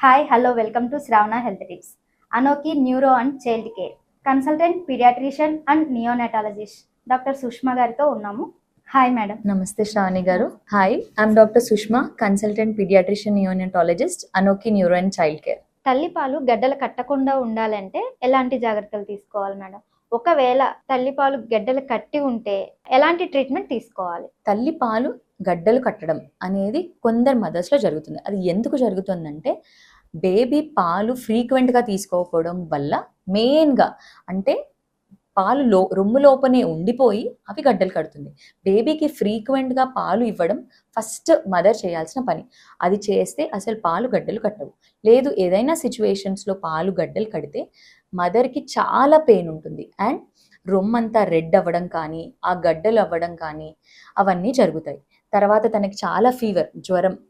Hi, hello, welcome to Shravana Health Tips. Anoki Neuro and Child Care, Consultant Pediatrician and Neonatologist, Dr. Sushma గారితో ఉన్నాము. Hi madam. నమస్తే Sravani garu. Hi, I'm doctor Sushma, consultant paediatrician neonatologist, Anoki neuro and child care. తల్లిపాలు గడ్డలు కట్టకుండా ఉండాలంటే ఎలాంటి జాగ్రత్తలు తీసుకోవాలి మేడం? ఒకవేళ తల్లిపాలు గడ్డలు కట్టి ఉంటే ఎలాంటి ట్రీట్మెంట్ తీసుకోవాలి? తల్లిపాలు గడ్డలు కట్టడం అనేది కొందరు మదర్స్లో జరుగుతుంది. అది ఎందుకు జరుగుతుందంటే బేబీ పాలు ఫ్రీక్వెంట్గా తీసుకోకపోవడం వల్ల మెయిన్గా అంటే పాలు రొమ్ము లోపనే ఉండిపోయి అవి గడ్డలు కడుతుంది. బేబీకి ఫ్రీక్వెంట్గా పాలు ఇవ్వడం ఫస్ట్ మదర్ చేయాల్సిన పని. అది చేస్తే అసలు పాలు గడ్డలు కట్టవు. లేదు, ఏదైనా సిచ్యువేషన్స్లో పాలు గడ్డలు కడితే మదర్కి చాలా పెయిన్ ఉంటుంది అండ్ రొమ్మంతా రెడ్ అవ్వడం కానీ ఆ గడ్డలు అవ్వడం కానీ అవన్నీ జరుగుతాయి. తర్వాత తనకి చాలా ఫీవర్,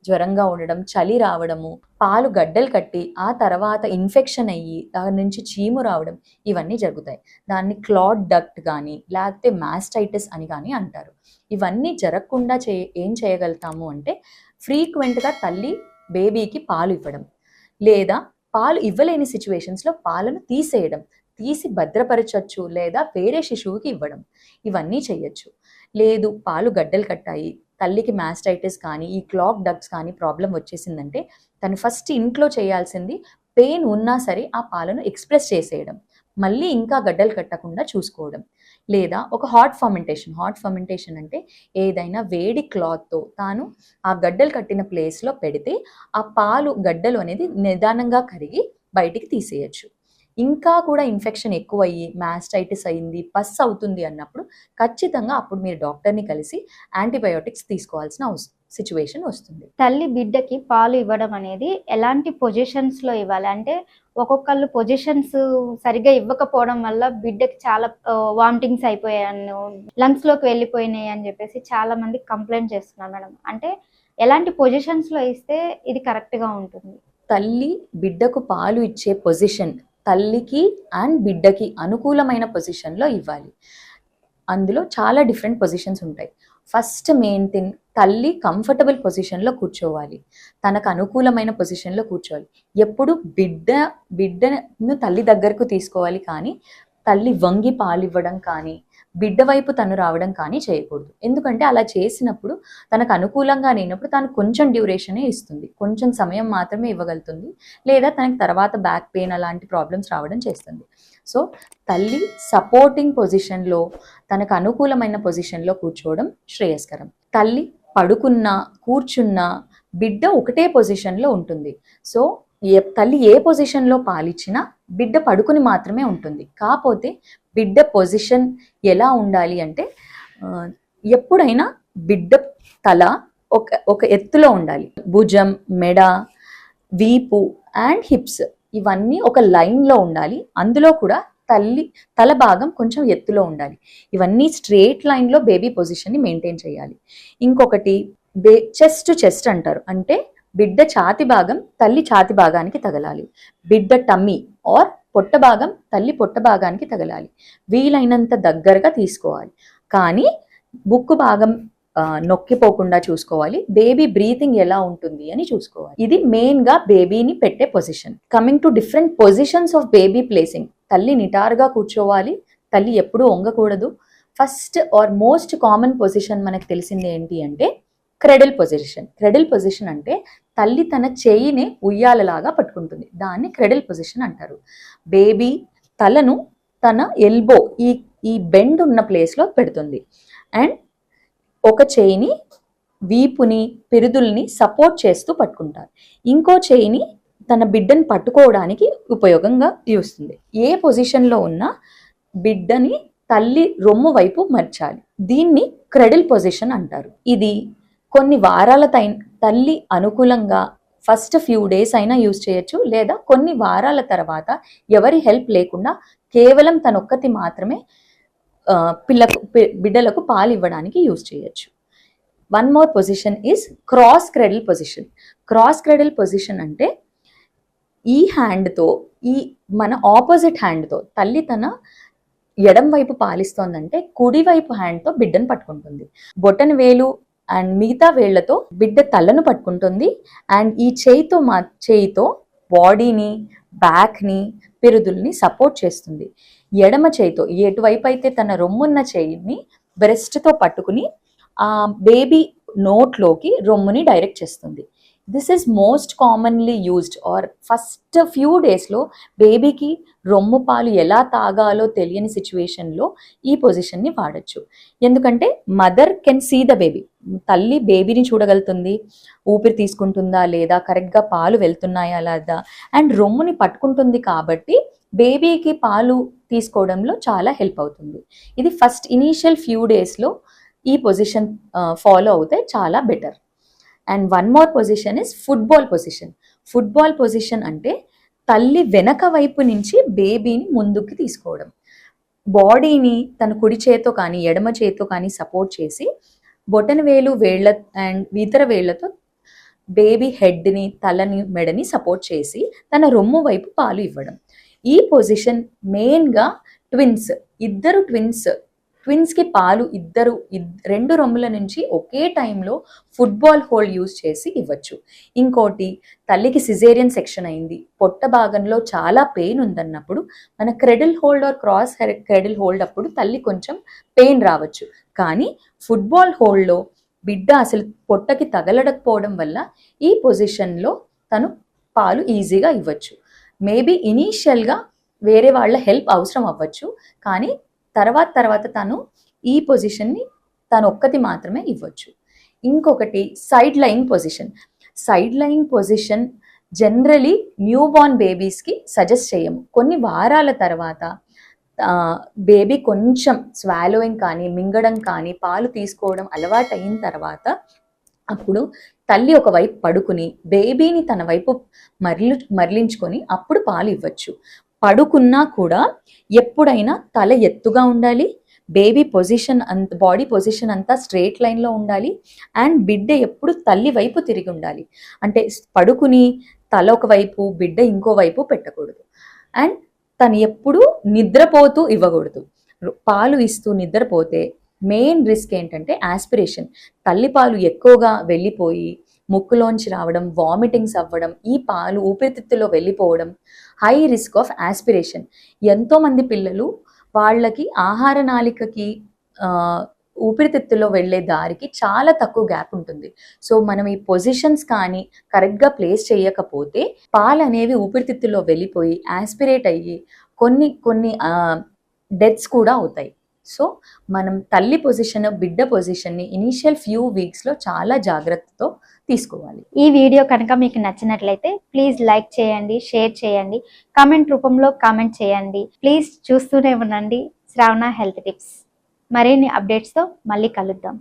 జ్వరంగా ఉండడం, చలి రావడము, పాలు గడ్డలు కట్టి ఆ తర్వాత ఇన్ఫెక్షన్ అయ్యి దాని నుంచి చీము రావడం ఇవన్నీ జరుగుతాయి. దాన్ని క్లాట్ డక్ట్ కానీ లేకపోతే మాస్టైటిస్ అని కానీ అంటారు. ఇవన్నీ జరగకుండా ఏం చేయగలుగుతాము అంటే ఫ్రీక్వెంట్గా తల్లి బేబీకి పాలు ఇవ్వడం, లేదా పాలు ఇవ్వలేని సిచ్యువేషన్స్లో పాలను తీసి భద్రపరచచ్చు, లేదా వేరే శిశువుకి ఇవ్వడం, ఇవన్నీ చేయొచ్చు. లేదు, పాలు గడ్డలు కట్టాయి, తల్లికి మాస్టైటిస్ కానీ ఈ క్లాక్ డక్ట్స్ కానీ ప్రాబ్లం వచ్చేసిందంటే తను ఫస్ట్ ఇంట్లో చేయాల్సింది పెయిన్ ఉన్నా సరే ఆ పాలను ఎక్స్ప్రెస్ చేసేయడం, మళ్ళీ ఇంకా గడ్డలు కట్టకుండా చూసుకోవడం. లేదా ఒక హాట్ ఫర్మెంటేషన్ అంటే ఏదైనా వేడి క్లాత్తో తాను ఆ గడ్డలు కట్టిన ప్లేస్లో పెడితే ఆ పాలు గడ్డలు అనేది నిదానంగా కరిగి బయటికి తీసేయచ్చు. ఇంకా కూడా ఇన్ఫెక్షన్ ఎక్కువయ్యి మాస్టైటిస్ అయింది, పస్ అవుతుంది అన్నప్పుడు ఖచ్చితంగా అప్పుడు మీరు డాక్టర్ని కలిసి యాంటీబయోటిక్స్ తీసుకోవాల్సిన సిచ్యువేషన్ వస్తుంది. తల్లి బిడ్డకి పాలు ఇవ్వడం అనేది ఎలాంటి పొజిషన్స్లో ఇవ్వాలి? అంటే ఒక్కొక్కళ్ళు పొజిషన్స్ సరిగా ఇవ్వకపోవడం వల్ల బిడ్డకి చాలా వామిటింగ్స్ అయిపోయాను, లంగ్స్లోకి వెళ్ళిపోయినాయి అని చెప్పేసి చాలా మంది కంప్లైంట్ చేస్తున్నారు మేడం. అంటే ఎలాంటి పొజిషన్స్లో ఇస్తే ఇది కరెక్ట్గా ఉంటుంది? తల్లి బిడ్డకు పాలు ఇచ్చే పొజిషన్ తల్లికి అండ్ బిడ్డకి అనుకూలమైన పొజిషన్లో ఇవ్వాలి. అందులో చాలా డిఫరెంట్ పొజిషన్స్ ఉంటాయి. ఫస్ట్ మెయిన్ థింగ్, తల్లి కంఫర్టబుల్ పొజిషన్లో కూర్చోవాలి, తనకు అనుకూలమైన పొజిషన్లో కూర్చోవాలి. ఎప్పుడు బిడ్డను తల్లి దగ్గరకు తీసుకోవాలి, కానీ తల్లి వంగి పాలు ఇవ్వడం కానీ బిడ్డ వైపు తను రావడం కానీ చేయకూడదు. ఎందుకంటే అలా చేసినప్పుడు తనకు అనుకూలంగా లేనప్పుడు తను కొంచెం డ్యూరేషనే ఇస్తుంది, కొంచెం సమయం మాత్రమే ఇవ్వగలుగుతుంది, లేదా తనకి తర్వాత బ్యాక్ పెయిన్ అలాంటి ప్రాబ్లమ్స్ రావడం చేస్తుంది. సో తల్లి సపోర్టింగ్ పొజిషన్లో తనకు అనుకూలమైన పొజిషన్లో కూర్చోవడం శ్రేయస్కరం. తల్లి పడుకున్నా కూర్చున్నా బిడ్డ ఒకటే పొజిషన్లో ఉంటుంది. సో తల్లి ఏ పొజిషన్లో పాలిచ్చినా బిడ్డ పడుకుని మాత్రమే ఉంటుంది. కాకపోతే బిడ్డ పొజిషన్ ఎలా ఉండాలి అంటే ఎప్పుడైనా బిడ్డ తల ఒక ఎత్తులో ఉండాలి. భుజం, మెడ, వీపు అండ్ హిప్స్ ఇవన్నీ ఒక లైన్లో ఉండాలి. అందులో కూడా తల భాగం కొంచెం ఎత్తులో ఉండాలి. ఇవన్నీ స్ట్రేట్ లైన్లో బేబీ పొజిషన్ని మెయింటైన్ చేయాలి. ఇంకొకటి చెస్ట్ అంటారు, అంటే బిడ్డ ఛాతి భాగం తల్లి ఛాతి భాగానికి తగలాలి. బిడ్డ టమ్మీ ఆర్ పొట్ట భాగం తల్లి పొట్ట భాగానికి తగలాలి. వీలైనంత దగ్గరగా తీసుకోవాలి, కానీ బుక్కు భాగం నొక్కిపోకుండా చూసుకోవాలి. బేబీ బ్రీతింగ్ ఎలా ఉంటుంది అని చూసుకోవాలి. ఇది మెయిన్గా బేబీని పెట్టే position. Coming to different positions of baby placing, తల్లి నిటారుగా కూర్చోవాలి, తల్లి ఎప్పుడూ వంగకూడదు. First or most common position మనకు తెలిసింది ఏంటి అంటే క్రెడిల్ పొజిషన్ అంటే తల్లి తన చేయిని ఉయ్యాలలాగా పట్టుకుంటుంది, దాన్ని క్రెడిల్ పొజిషన్ అంటారు. బేబీ తలను తన ఎల్బో ఈ బెండ్ ఉన్న ప్లేస్లో పెడుతుంది అండ్ ఒక చేయిని వీపుని పిరుదుల్ని సపోర్ట్ చేస్తూ పట్టుకుంటారు. ఇంకో చేయిని తన బిడ్డని పట్టుకోవడానికి ఉపయోగంగా చూస్తుంది. ఏ పొజిషన్లో ఉన్నా బిడ్డని తల్లి రొమ్ము వైపు మర్చాలి. దీన్ని క్రెడిల్ పొజిషన్ అంటారు. ఇది కొన్ని వారాల తల్లి అనుకూలంగా ఫస్ట్ ఫ్యూ డేస్ అయినా యూజ్ చేయొచ్చు, లేదా కొన్ని వారాల తర్వాత ఎవరి హెల్ప్ లేకుండా కేవలం తనొక్కటి మాత్రమే బిడ్డలకు పాలు ఇవ్వడానికి యూజ్ చేయొచ్చు. One more position is cross cradle position అంటే ఈ హ్యాండ్తో మన ఆపోజిట్ హ్యాండ్తో తల్లి తన ఎడం వైపు పాలిస్తోందంటే కుడి వైపు హ్యాండ్తో బిడ్డను పట్టుకుంటుంది. బొటన వేలు అండ్ మిగతా వేళ్లతో బిడ్డ తలను పట్టుకుంటుంది అండ్ ఈ చేయితో బాడీని, బ్యాక్ని, పిరుదుల్ని సపోర్ట్ చేస్తుంది. ఎడమ చేయితో ఎటువైపు అయితే తన రొమ్మున్న చేయిని బ్రెస్ట్తో పట్టుకుని ఆ బేబీ నోట్లోకి రొమ్ముని డైరెక్ట్ చేస్తుంది. This is most commonly used or first few డేస్లో బేబీకి రొమ్ము పాలు ఎలా తాగాలో తెలియని సిచ్యువేషన్లో ఈ పొజిషన్ని వాడచ్చు. ఎందుకంటే mother can see the baby, తల్లి బేబీని చూడగలుగుతుంది, ఊపిరి తీసుకుంటుందా లేదా, కరెక్ట్గా పాలు వెళ్తున్నాయా లేదా, అండ్ రొమ్ముని పట్టుకుంటుంది కాబట్టి బేబీకి పాలు తీసుకోవడంలో చాలా హెల్ప్ అవుతుంది. ఇది ఫస్ట్ ఇనీషియల్ ఫ్యూ డేస్లో ఈ పొజిషన్ ఫాలో అవుతే చాలా better. And one more position is football position. Football position అంటే తల్లి వెనక వైపు నుంచి బేబీని ముందుకు తీసుకోవడం, బాడీని తన కుడి చేతితో కానీ ఎడమ చేతితో కానీ సపోర్ట్ చేసి బొటన వేలు, వేళ్ళ అండ్ ఇతర వేళ్లతో బేబీ హెడ్ని, తలని, మెడని సపోర్ట్ చేసి తన రొమ్ము వైపు పాలు ఇవ్వడం. ఈ పొజిషన్ మెయిన్గా ఇద్దరు ట్విన్స్కి పాలు రెండు రొమ్ముల నుంచి ఒకే టైంలో ఫుట్బాల్ హోల్డ్ యూజ్ చేసి ఇవ్వచ్చు. ఇంకోటి, తల్లికి సిజేరియన్ సెక్షన్ అయింది, పొట్ట భాగంలో చాలా పెయిన్ ఉందన్నప్పుడు మన cradle hold are cross cradle hold అప్పుడు తల్లి కొంచెం పెయిన్ రావచ్చు. కానీ ఫుట్బాల్ హోల్డ్లో బిడ్డ అసలు పొట్టకి తగలడకపోవడం వల్ల ఈ పొజిషన్లో తను పాలు ఈజీగా ఇవ్వచ్చు. మేబీ ఇనీషియల్గా వేరే వాళ్ళ హెల్ప్ అవసరం అవ్వచ్చు, కానీ తర్వాత తను ఈ పొజిషన్ని తను ఒక్కటి మాత్రమే ఇవ్వచ్చు. ఇంకొకటి side lying position. Side lying position generally newborn బేబీస్కి సజెస్ట్ చేయము. కొన్ని వారాల తర్వాత బేబీ కొంచెం స్వాలోయింగ్ కానీ మింగడం కానీ పాలు తీసుకోవడం అలవాటు అయిన తర్వాత అప్పుడు తల్లి ఒకవైపు పడుకుని బేబీని తన వైపు మరలించుకొని అప్పుడు పాలు ఇవ్వచ్చు. పడుకున్నా కూడా ఎప్పుడైనా తల ఎత్తుగా ఉండాలి, బేబీ పొజిషన్ బాడీ పొజిషన్ అంతా స్ట్రేట్ లైన్లో ఉండాలి, అండ్ బిడ్డ ఎప్పుడు తల్లి వైపు తిరిగి ఉండాలి. అంటే పడుకుని తల ఒకవైపు బిడ్డ ఇంకోవైపు పెట్టకూడదు. అండ్ తను ఎప్పుడు నిద్రపోతూ ఇవ్వకూడదు. పాలు ఇస్తూ నిద్రపోతే మెయిన్ రిస్క్ ఏంటంటే ఆస్పిరేషన్. తల్లిపాలు ఎక్కువగా వెళ్ళిపోయి ముక్కులోంచి రావడం, వామిటింగ్స్ అవ్వడం, ఈ పాలు ఊపిరితిత్తులో వెళ్ళిపోవడం, హై రిస్క్ ఆఫ్ ఆస్పిరేషన్. ఎంతోమంది పిల్లలు వాళ్ళకి ఆహార నాళికకి ఊపిరితిత్తులో వెళ్ళే దారికి చాలా తక్కువ గ్యాప్ ఉంటుంది. సో మనం ఈ పొజిషన్స్ కానీ కరెక్ట్గా ప్లేస్ చేయకపోతే పాలు అనేవి ఊపిరితిత్తులో వెళ్ళిపోయి ఆస్పిరేట్ అయ్యి కొన్ని డెత్స్ కూడా అవుతాయి. సో మనం తల్లి పొజిషన్, బిడ్డ పొజిషన్ని ఇనీషియల్ ఫ్యూ వీక్స్లో చాలా జాగ్రత్తతో తీసుకోవాలి. ఈ వీడియో కనుక మీకు నచ్చినట్లయితే ప్లీజ్ లైక్ చేయండి, షేర్ చేయండి, కామెంట్ రూపంలో కామెంట్ చేయండి. ప్లీజ్ చూస్తూనే ఉండండి శ్రావణ హెల్త్ టిప్స్. మరిన్ని అప్డేట్స్తో మళ్ళీ కలుద్దాం.